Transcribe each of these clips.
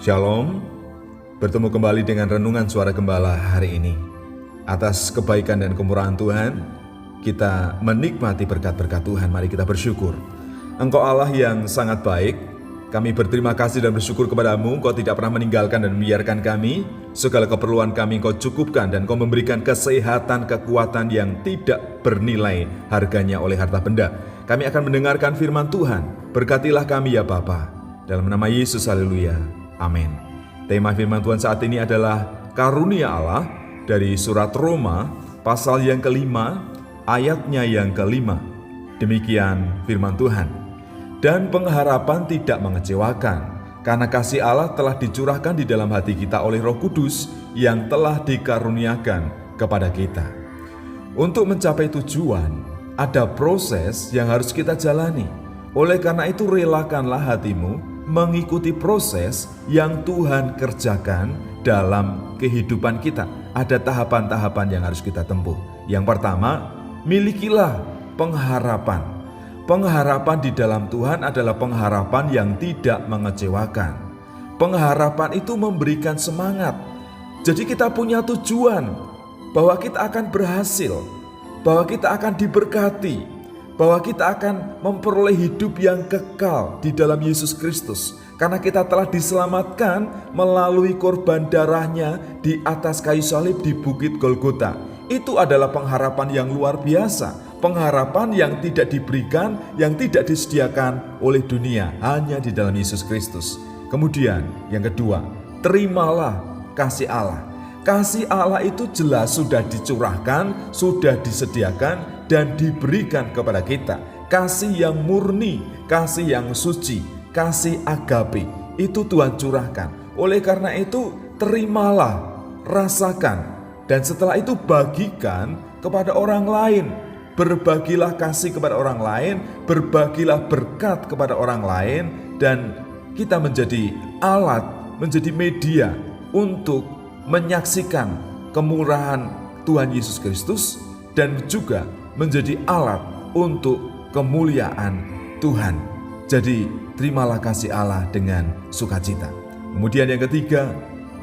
Shalom, bertemu kembali dengan Renungan Suara Gembala hari ini. Atas kebaikan dan kemurahan Tuhan, kita menikmati berkat-berkat Tuhan. Mari kita bersyukur. Engkau Allah yang sangat baik. Kami berterima kasih dan bersyukur kepadamu. Engkau tidak pernah meninggalkan dan membiarkan kami. Segala keperluan kami Engkau cukupkan dan Engkau memberikan kesehatan, kekuatan yang tidak bernilai harganya oleh harta benda. Kami akan mendengarkan firman Tuhan. Berkatilah kami ya Bapa. Dalam nama Yesus, haleluya. Amin. Tema firman Tuhan saat ini adalah karunia Allah dari surat Roma pasal yang kelima, ayatnya yang kelima. Demikian firman Tuhan. Dan pengharapan tidak mengecewakan, karena kasih Allah telah dicurahkan di dalam hati kita oleh Roh Kudus yang telah dikaruniakan kepada kita. Untuk mencapai tujuan, ada proses yang harus kita jalani. Oleh karena itu relakanlah hatimu mengikuti proses yang Tuhan kerjakan dalam kehidupan kita. Ada tahapan-tahapan yang harus kita tempuh. Yang pertama, milikilah pengharapan. Pengharapan di dalam Tuhan adalah pengharapan yang tidak mengecewakan. Pengharapan itu memberikan semangat. Jadi kita punya tujuan bahwa kita akan berhasil, bahwa kita akan diberkati, bahwa kita akan memperoleh hidup yang kekal di dalam Yesus Kristus. Karena kita telah diselamatkan melalui korban darahnya di atas kayu salib di Bukit Golgota. Itu adalah pengharapan yang luar biasa. Pengharapan yang tidak diberikan, yang tidak disediakan oleh dunia, hanya di dalam Yesus Kristus. Kemudian yang kedua, terimalah kasih Allah. Kasih Allah itu jelas sudah dicurahkan, sudah disediakan, dan diberikan kepada kita. Kasih yang murni, kasih yang suci, kasih agape, itu Tuhan curahkan. Oleh karena itu, terimalah, rasakan, dan setelah itu bagikan kepada orang lain. Berbagilah kasih kepada orang lain, berbagilah berkat kepada orang lain, dan kita menjadi alat, menjadi media untuk menyaksikan kemurahan Tuhan Yesus Kristus dan juga menjadi alat untuk kemuliaan Tuhan. Jadi terimalah kasih Allah dengan sukacita. Kemudian yang ketiga,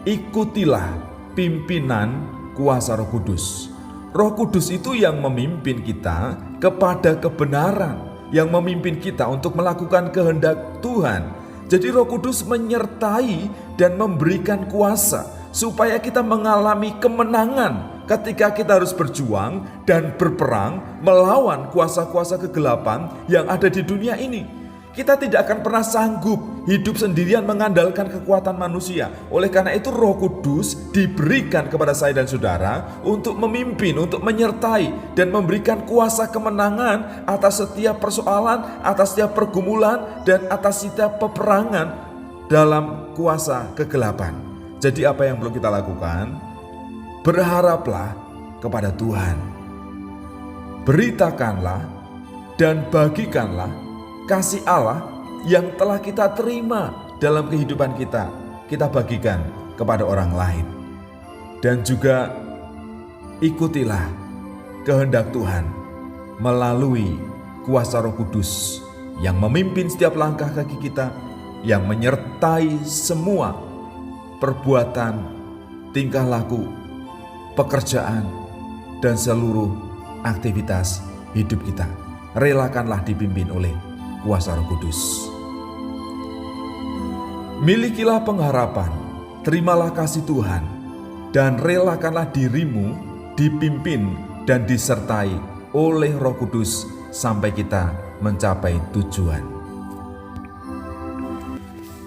ikutilah pimpinan kuasa Roh Kudus. Roh Kudus itu yang memimpin kita kepada kebenaran, yang memimpin kita untuk melakukan kehendak Tuhan. Jadi Roh Kudus menyertai dan memberikan kuasa supaya kita mengalami kemenangan ketika kita harus berjuang dan berperang melawan kuasa-kuasa kegelapan yang ada di dunia ini. Kita tidak akan pernah sanggup hidup sendirian mengandalkan kekuatan manusia. Oleh karena itu Roh Kudus diberikan kepada saya dan saudara untuk memimpin, untuk menyertai dan memberikan kuasa kemenangan atas setiap persoalan, atas setiap pergumulan, dan atas setiap peperangan dalam kuasa kegelapan. Jadi apa yang perlu kita lakukan? Berharaplah kepada Tuhan. Beritakanlah dan bagikanlah kasih Allah yang telah kita terima dalam kehidupan kita. Kita bagikan kepada orang lain. Dan juga ikutilah kehendak Tuhan melalui kuasa Roh Kudus yang memimpin setiap langkah kaki kita, yang menyertai semua perbuatan, tingkah laku, pekerjaan, dan seluruh aktivitas hidup kita. Relakanlah dipimpin oleh kuasa Roh Kudus. Milikilah pengharapan, terimalah kasih Tuhan, dan relakanlah dirimu dipimpin dan disertai oleh Roh Kudus sampai kita mencapai tujuan.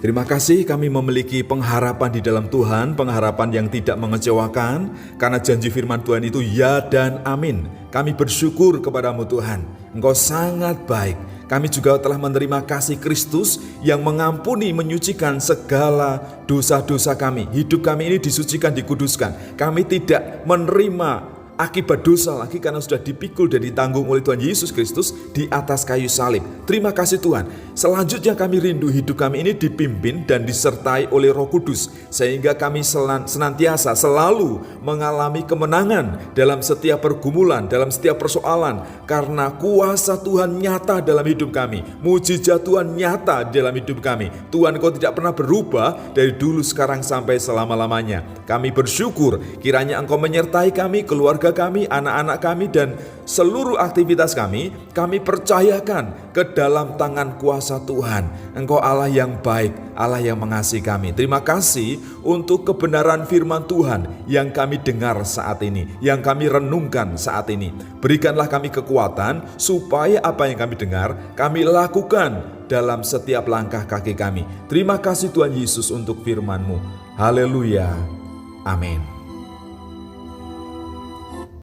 Terima kasih kami memiliki pengharapan di dalam Tuhan, pengharapan yang tidak mengecewakan, karena janji firman Tuhan itu ya dan amin. Kami bersyukur kepadamu Tuhan, Engkau sangat baik. Kami juga telah menerima kasih Kristus yang mengampuni, menyucikan segala dosa-dosa kami. Hidup kami ini disucikan, dikuduskan. Kami tidak menerima akibat dosa lagi karena sudah dipikul dan ditanggung oleh Tuhan Yesus Kristus di atas kayu salib. Terima kasih Tuhan. Selanjutnya kami rindu hidup kami ini dipimpin dan disertai oleh Roh Kudus, sehingga kami senantiasa selalu mengalami kemenangan dalam setiap pergumulan, dalam setiap persoalan, karena kuasa Tuhan nyata dalam hidup kami. Mujizat Tuhan nyata dalam hidup kami. Tuhan, Engkau tidak pernah berubah dari dulu, sekarang, sampai selama-lamanya. Kami bersyukur kiranya Engkau menyertai kami, keluarga kami, anak-anak kami, dan seluruh aktivitas kami percayakan ke dalam tangan kuasa Tuhan. Engkau Allah yang baik, Allah yang mengasihi kami. Terima kasih untuk kebenaran firman Tuhan yang kami dengar saat ini, yang kami renungkan saat ini. Berikanlah kami kekuatan supaya apa yang kami dengar, kami lakukan dalam setiap langkah kaki kami. Terima kasih Tuhan Yesus untuk firman-Mu. Haleluya. Amin.